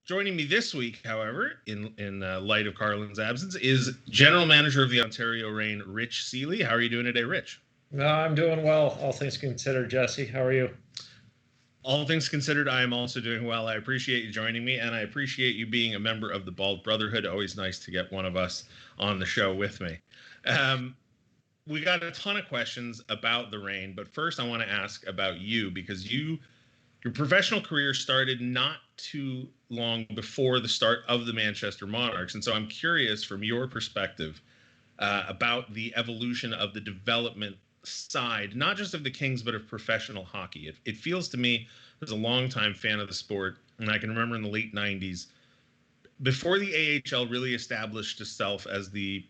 Joining me this week, however, in light of Carlin's absence, is General Manager of the Ontario Reign, Rich Seeley. How are you doing today, Rich? I'm doing well, all things considered. Jesse, how are you? All things considered, I am also doing well. I appreciate you joining me, and I appreciate you being a member of the Bald Brotherhood. Always nice to get one of us on the show with me. We got a ton of questions about the Reign, but first I want to ask about you because your professional career started not too long before the start of the Manchester Monarchs. And so I'm curious from your perspective about the evolution of the development side, not just of the Kings, but of professional hockey. It feels to me, as a longtime fan of the sport, and I can remember in the late 90s, before the AHL really established itself as the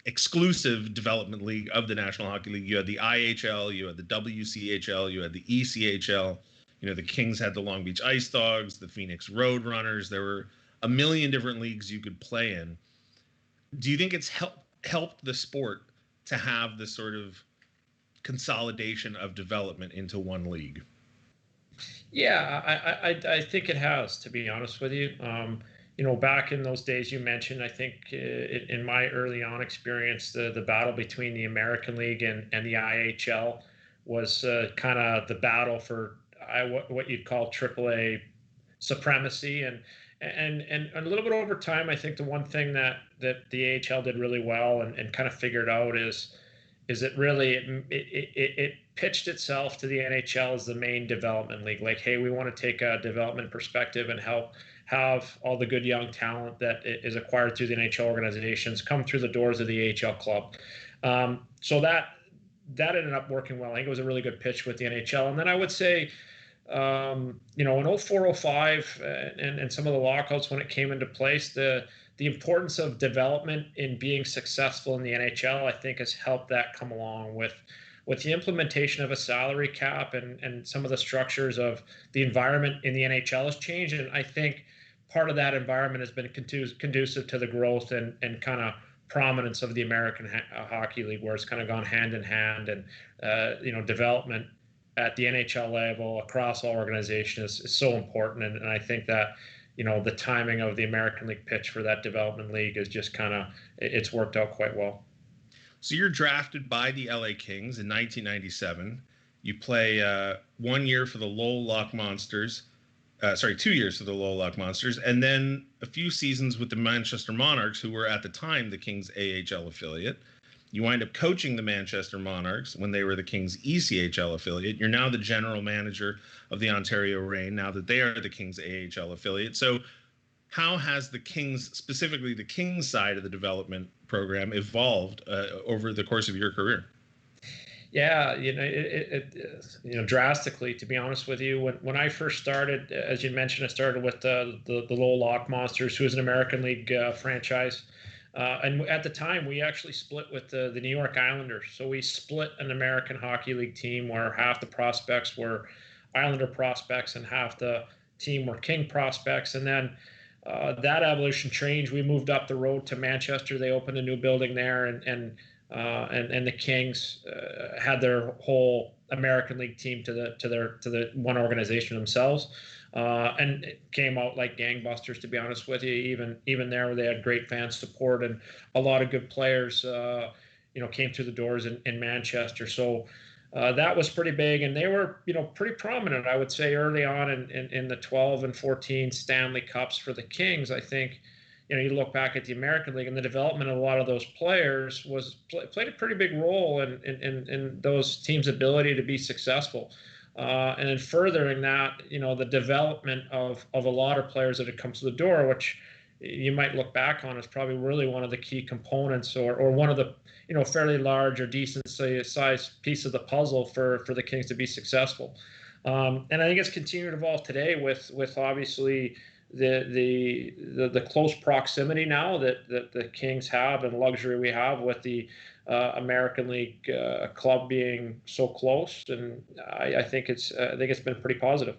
exclusive development league of the National Hockey League, you had the IHL, you had the WCHL, you had the ECHL. The Kings had the Long Beach Ice Dogs, the Phoenix Roadrunners. There were a million different leagues you could play in. Do you think it's helped the sport to have this sort of consolidation of development into one league? Yeah, I think it has, to be honest with you. Back in those days you mentioned, I think in my early on experience, the battle between the American League and the IHL was kind of the battle for what you'd call AAA supremacy, and a little bit over time, I think the one thing that the AHL did really well and kind of figured out is it really it pitched itself to the NHL as the main development league. Like, hey, we want to take a development perspective and help have all the good young talent that is acquired through the NHL organizations come through the doors of the AHL club. So that ended up working well. I think it was a really good pitch with the NHL. And then I would say, in 04, 05 and some of the lockouts when it came into place, the importance of development in being successful in the NHL, I think, has helped that come along with the implementation of a salary cap and some of the structures of the environment in the NHL has changed. And I think part of that environment has been conducive to the growth and kind of prominence of the American Hockey League, where it's kind of gone hand in hand, and development at the NHL level across all organizations is so important. And I think that, the timing of the American League pitch for that development league is just it's worked out quite well. So you're drafted by the LA Kings in 1997. You play 1 year for the Lowell Lock Monsters. 2 years for the Lowell Lock Monsters, and then a few seasons with the Manchester Monarchs, who were at the time the Kings' AHL affiliate. You wind up coaching the Manchester Monarchs when they were the Kings' ECHL affiliate. You're now the general manager of the Ontario Reign, now that they are the Kings' AHL affiliate. So how has the Kings, specifically the Kings side of the development program, evolved over the course of your career? Yeah, drastically, to be honest with you. When I first started, as you mentioned, I started with the Lowell Lock Monsters, who is an American League franchise. And at the time, we actually split with the New York Islanders. So we split an American Hockey League team where half the prospects were Islander prospects and half the team were King prospects. And then that evolution changed. We moved up the road to Manchester. They opened a new building there, and the Kings had their whole American League team to the one organization themselves, and it came out like gangbusters. To be honest with you, even there, they had great fan support and a lot of good players. Came through the doors in Manchester. So that was pretty big, and they were pretty prominent, I would say, early on in the 12 and 14 Stanley Cups for the Kings. I think. You look back at the American League, and the development of a lot of those players played a pretty big role in those teams' ability to be successful. And in furthering that, the development of a lot of players that had come to the door, which you might look back on as probably really one of the key components, or one of the fairly large or decent sized piece of the puzzle for the Kings to be successful. And I think it's continued to evolve today with obviously the close proximity now that the Kings have, and luxury we have with the American League club being so close, and I think it's been pretty positive.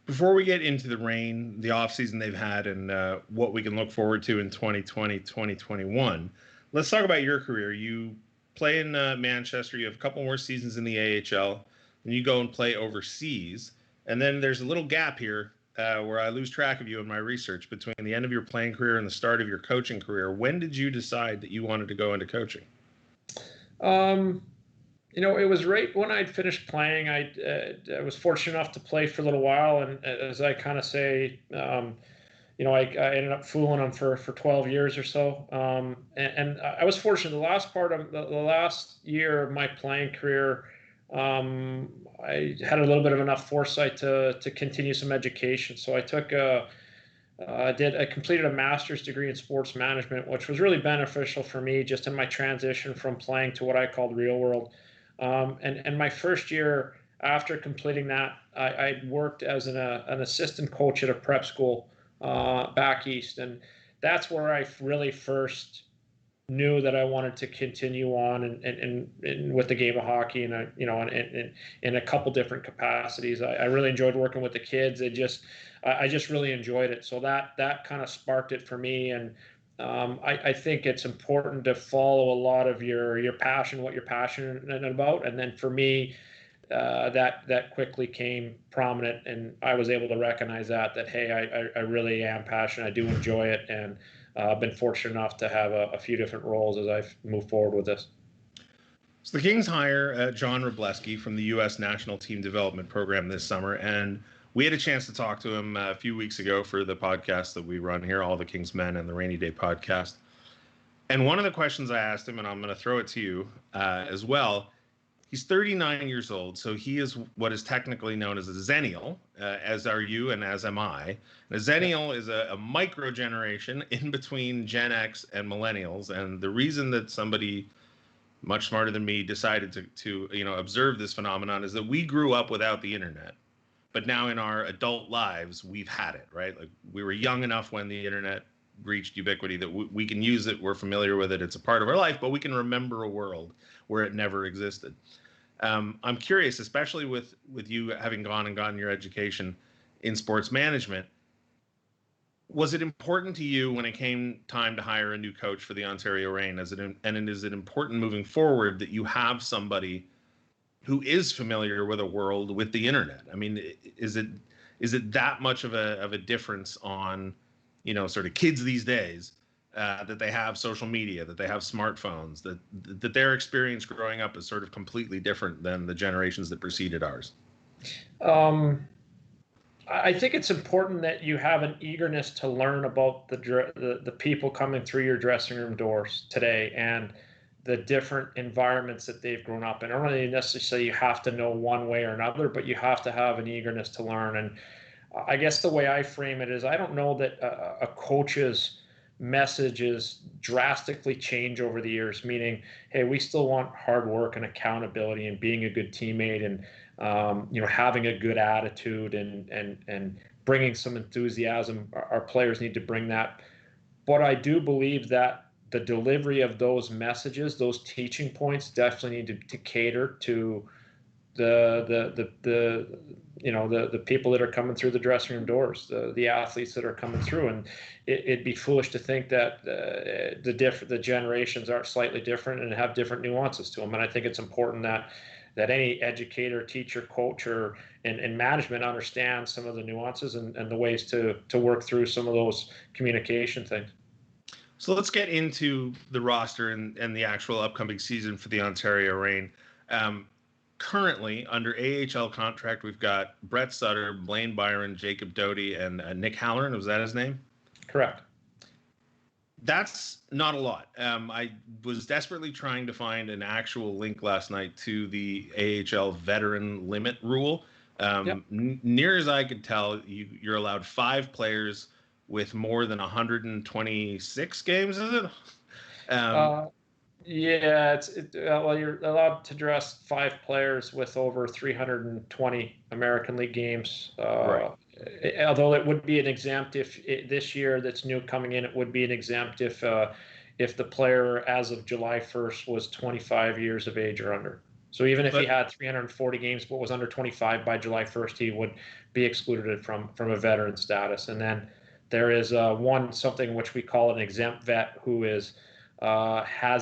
Before we get into the Reign, the offseason they've had, and what we can look forward to in 2020, 2021, let's talk about your career. You play in Manchester. You have a couple more seasons in the AHL, and you go and play overseas. And then there's a little gap here where I lose track of you in my research between the end of your playing career and the start of your coaching career. When did you decide that you wanted to go into coaching? It was right when I'd finished playing. I was fortunate enough to play for a little while, and as I kind of say, I ended up fooling them for 12 years or so. And I was fortunate. The last part of the last year of my playing career, I had a little bit of enough foresight to continue some education. So I completed a master's degree in sports management, which was really beneficial for me just in my transition from playing to what I called real world. And my first year after completing that, I worked as an assistant coach at a prep school back east, and that's where I really first knew that I wanted to continue on and with the game of hockey, and in a couple different capacities. I really enjoyed working with the kids. I just really enjoyed it. So that kind of sparked it for me, and I think it's important to follow a lot of your passion, what you're passionate about, and then for me, that quickly came prominent, and I was able to recognize that hey, I really am passionate. I do enjoy it, and I've been fortunate enough to have a few different roles as I've moved forward with this. So the Kings hire John Wroblewski from the U.S. National Team Development Program this summer, and we had a chance to talk to him a few weeks ago for the podcast that we run here, All the Kings Men and the Rainy Day podcast. And one of the questions I asked him, and I'm going to throw it to you as well, he's 39 years old, so he is what is technically known as a Zennial, as are you and as am I. And a Zennial is a micro generation in between Gen X and Millennials, and the reason that somebody much smarter than me decided to observe this phenomenon is that we grew up without the internet, but now in our adult lives we've had it, right? Like, we were young enough when the internet reached ubiquity that we can use it, we're familiar with it, it's a part of our life, but we can remember a world where it never existed. I'm curious, especially with you having gotten your education in sports management, was it important to you when it came time to hire a new coach for the Ontario Reign? Is it important moving forward that you have somebody who is familiar with a world with the internet? I mean, is it that much of a difference on, sort of kids these days, that they have social media, that they have smartphones, that their experience growing up is sort of completely different than the generations that preceded ours? I think it's important that you have an eagerness to learn about the people coming through your dressing room doors today and the different environments that they've grown up in. I don't really necessarily say you have to know one way or another, but you have to have an eagerness to learn. And I guess the way I frame it is, I don't know that a coach's messages drastically change over the years, meaning, hey, we still want hard work and accountability and being a good teammate and having a good attitude and bringing some enthusiasm. Our players need to bring that. But I do believe that the delivery of those messages, those teaching points, definitely need to cater to the people that are coming through the dressing room doors, the athletes that are coming through. And it'd be foolish to think that the generations are slightly different and have different nuances to them. And I think it's important that any educator, teacher, coach, or and management understands some of the nuances and the ways to work through some of those communication things. So let's get into the roster and the actual upcoming season for the Ontario Reign. Currently, under AHL contract, we've got Brett Sutter, Blaine Byron, Jacob Doty, and Nick Halloran. Was that his name? Correct. That's not a lot. I was desperately trying to find an actual link last night to the AHL veteran limit rule. Yep. Near as I could tell, you're allowed 5 players with more than 126 games, is it? Yeah, well, you're allowed to dress 5 players with over 320 American League games. Right. Although it would be an exempt this year that's new coming in, it would be an exempt if the player as of July 1st was 25 years of age or under. So even if he had 340 games but was under 25 by July 1st, he would be excluded from a veteran status. And then there is something which we call an exempt vet who has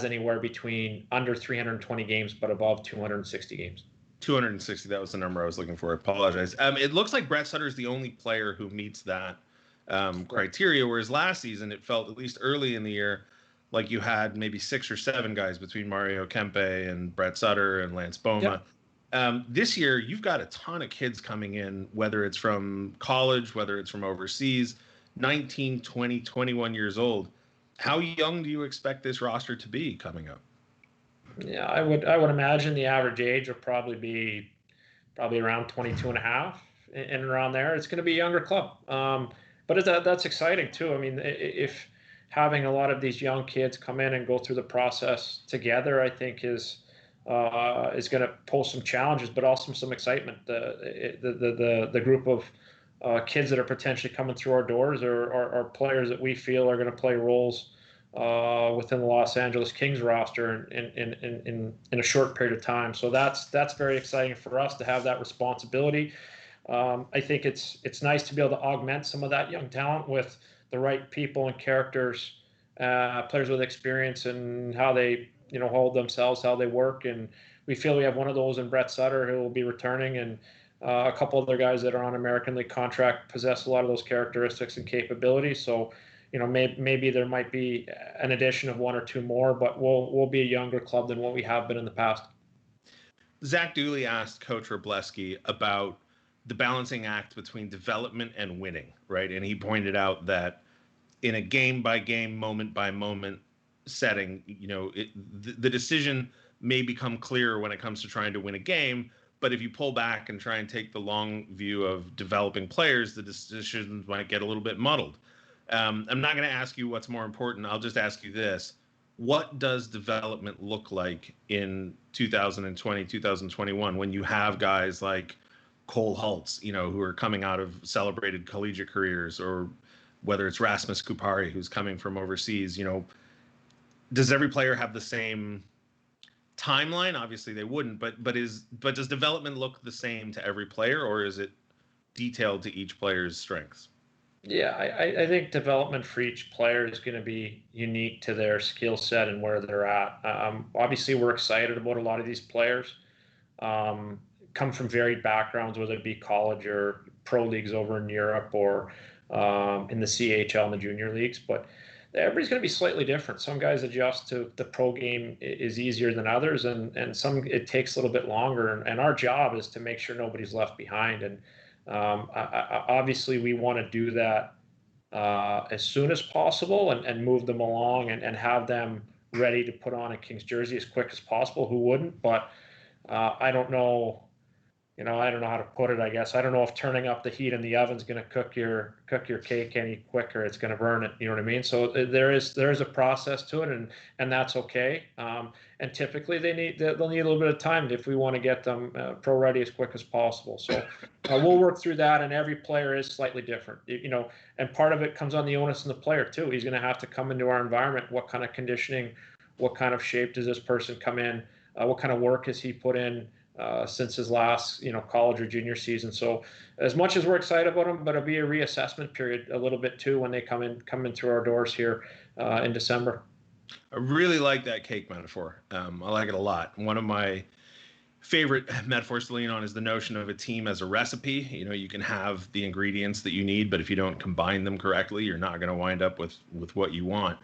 anywhere between under 320 games but above 260 games. 260. That was the number I was looking for. I apologize. It looks like Brett Sutter is the only player who meets that criteria, whereas last season it felt, at least early in the year, like you had maybe 6 or 7 guys between Mario Kempe and Brett Sutter and Lance Boma. Yep. This year, you've got a ton of kids coming in, whether it's from college, whether it's from overseas, 19, 20, 21 years old. How young do you expect this roster to be coming up? Yeah, I would imagine the average age will probably be around 22 and a half, and around there. It's going to be a younger club. But that's exciting too. I mean, if having a lot of these young kids come in and go through the process together, I think is going to pose some challenges, but also some excitement. The group of kids that are potentially coming through our doors are players that we feel are going to play roles within the Los Angeles Kings roster in a short period of time. So that's very exciting for us to have that responsibility. I think it's nice to be able to augment some of that young talent with the right people and characters, players with experience and how they hold themselves, how they work. And we feel we have one of those in Brett Sutter, who will be returning, and a couple other guys that are on American League contract possess a lot of those characteristics and capabilities. So, maybe there might be an addition of 1 or 2 more, but we'll be a younger club than what we have been in the past. Zach Dooley asked Coach Wroblewski about the balancing act between development and winning, right? And he pointed out that in a game-by-game, moment-by-moment setting, the decision may become clearer when it comes to trying to win a game, but if you pull back and try and take the long view of developing players, the decisions might get a little bit muddled. I'm not going to ask you what's more important. I'll just ask you this. What does development look like in 2020, 2021, when you have guys like Cole Hults, who are coming out of celebrated collegiate careers, or whether it's Rasmus Kupari, who's coming from overseas? Does every player have the same timeline? Obviously they wouldn't, but does development look the same to every player, or is it detailed to each player's strengths? Yeah, I think development for each player is going to be unique to their skill set and where they're at. Obviously, we're excited about a lot of these players. Come from varied backgrounds, whether it be college or pro leagues over in Europe, or in the CHL and the junior leagues. But everybody's going to be slightly different. Some guys adjust to the pro game is easier than others, and some it takes a little bit longer. And our job is to make sure nobody's left behind. And obviously, we want to do that as soon as possible, and move them along, and have them ready to put on a Kings jersey as quick as possible. Who wouldn't? But I don't know. I don't know how to put it. I guess I don't know if turning up the heat in the oven's going to cook your cake any quicker. It's going to burn it. You know what I mean? So there is a process to it, and that's okay. And typically they'll need a little bit of time if we want to get them pro ready as quick as possible. So we'll work through that. And every player is slightly different. And part of it comes on the onus of the player too. He's going to have to come into our environment. What kind of conditioning, what kind of shape does this person come in? What kind of work has he put in since his last, college or junior season? So as much as we're excited about them, but it'll be a reassessment period a little bit too when they come in through our doors here in December. I really like that cake metaphor. I like it a lot. One of my favorite metaphors to lean on is the notion of a team as a recipe. You can have the ingredients that you need, but if you don't combine them correctly, you're not going to wind up with what you want.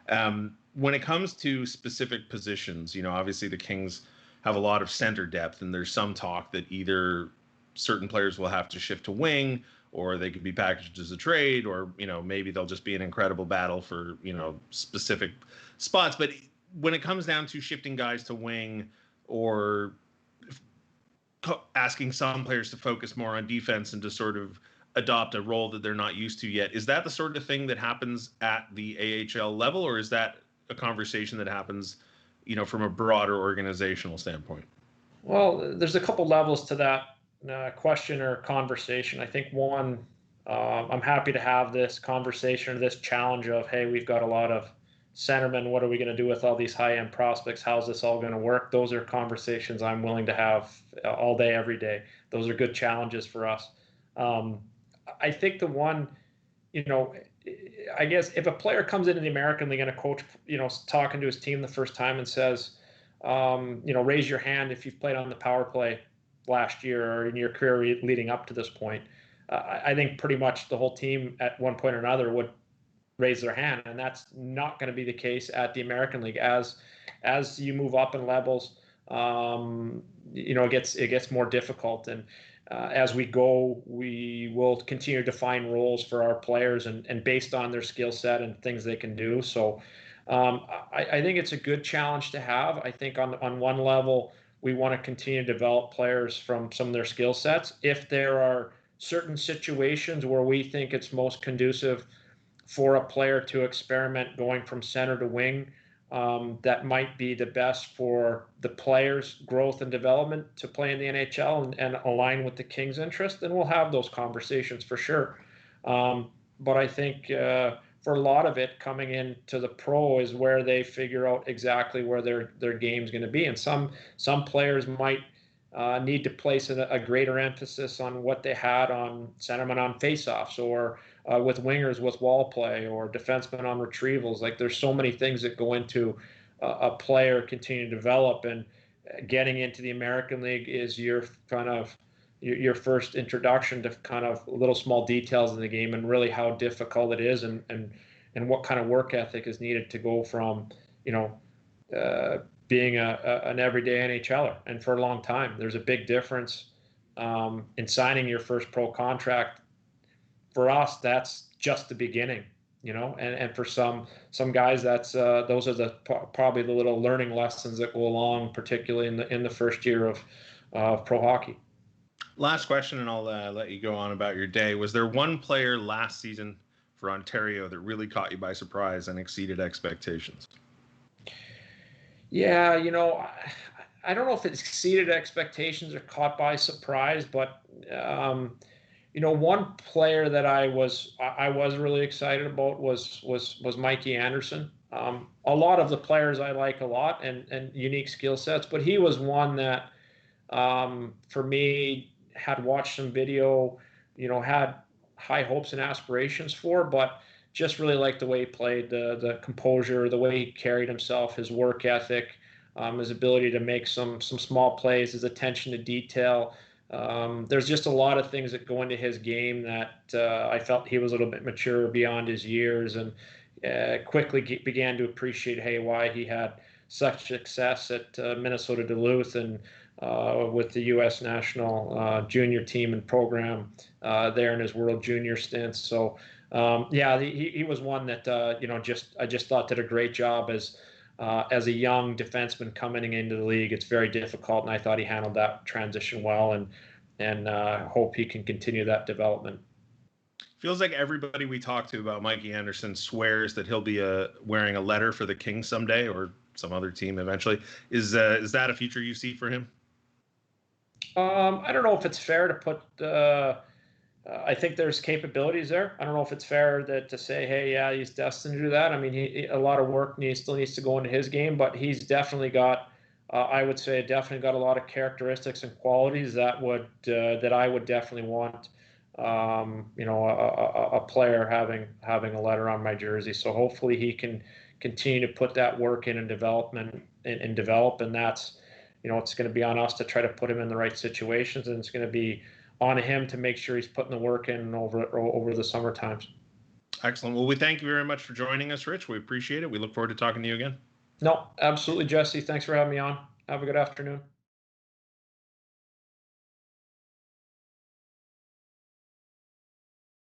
When it comes to specific positions, obviously the Kings have a lot of center depth, and there's some talk that either certain players will have to shift to wing, or they could be packaged as a trade, or maybe they'll just be an incredible battle for specific spots. But when it comes down to shifting guys to wing, or asking some players to focus more on defense and to sort of adopt a role that they're not used to yet, is that the sort of thing that happens at the AHL level, or is that a conversation that happens from a broader organizational standpoint? Well, there's a couple levels to that question or conversation. I think one, I'm happy to have this conversation or this challenge of, hey, we've got a lot of centermen. What are we going to do with all these high-end prospects? How's this all going to work? Those are conversations I'm willing to have all day, every day. Those are good challenges for us. I think the one, I guess if a player comes into the American League and a coach, talking to his team the first time and says, raise your hand if you've played on the power play last year or in your career leading up to this point, I think pretty much the whole team at one point or another would raise their hand, and that's not going to be the case at the American League. As you move up in levels, it gets more difficult, and as we go, we will continue to define roles for our players and based on their skill set and things they can do. So I think it's a good challenge to have. I think on one level, we want to continue to develop players from some of their skill sets. If there are certain situations where we think it's most conducive for a player to experiment going from center to wing, that might be the best for the player's growth and development to play in the NHL and align with the Kings' interest, then we'll have those conversations for sure. But I think for a lot of it, coming into the pro is where they figure out exactly where their game's going to be. And some players might need to place a greater emphasis on what they had on centermen on faceoffs, or with wingers with wall play, or defensemen on retrievals. Like, there's so many things that go into a player continuing to develop, and getting into the American League is your first introduction to kind of little small details in the game, and really how difficult it is, and what kind of work ethic is needed to go from being an everyday NHLer. And for a long time, there's a big difference in signing your first pro contract. For us, that's just the beginning, and for some guys, that's those are probably the little learning lessons that go along, particularly in the first year of pro hockey. Last question, and I'll let you go on about your day. Was there one player last season for Ontario that really caught you by surprise and exceeded expectations? Yeah, I don't know if it exceeded expectations or caught by surprise, but one player that I was really excited about was Mikey Anderson. A lot of the players I like a lot, and unique skill sets, but he was one that for me, had watched some video, had high hopes and aspirations for, but just really liked the way he played, the composure, the way he carried himself, his work ethic, his ability to make some small plays, his attention to detail. There's just a lot of things that go into his game that I felt he was a little bit mature beyond his years, and quickly began to appreciate why he had such success at Minnesota Duluth and with the U.S. national junior team and program there in his World Junior stints. So he was one that I just thought did a great job as a young defenseman coming into the league. It's very difficult, and I thought he handled that transition well, and hope he can continue that development. Feels like everybody we talk to about Mikey Anderson swears that he'll be wearing a letter for the Kings someday, or some other team eventually. Is that a future you see for him? I don't know if it's fair to put. I think there's capabilities there. I don't know if it's fair to say, hey, yeah, he's destined to do that. I mean, a lot of work still needs to go into his game, but he's definitely got. I would say definitely got a lot of characteristics and qualities that I would definitely want. A player having a letter on my jersey. So hopefully he can continue to put that work in and development and develop. And that's, it's going to be on us to try to put him in the right situations, and it's going to be on him to make sure he's putting the work in over the summer times. Excellent. Well, we thank you very much for joining us, Rich. We appreciate it. We look forward to talking to you again. No, absolutely, Jesse. Thanks for having me on. Have a good afternoon.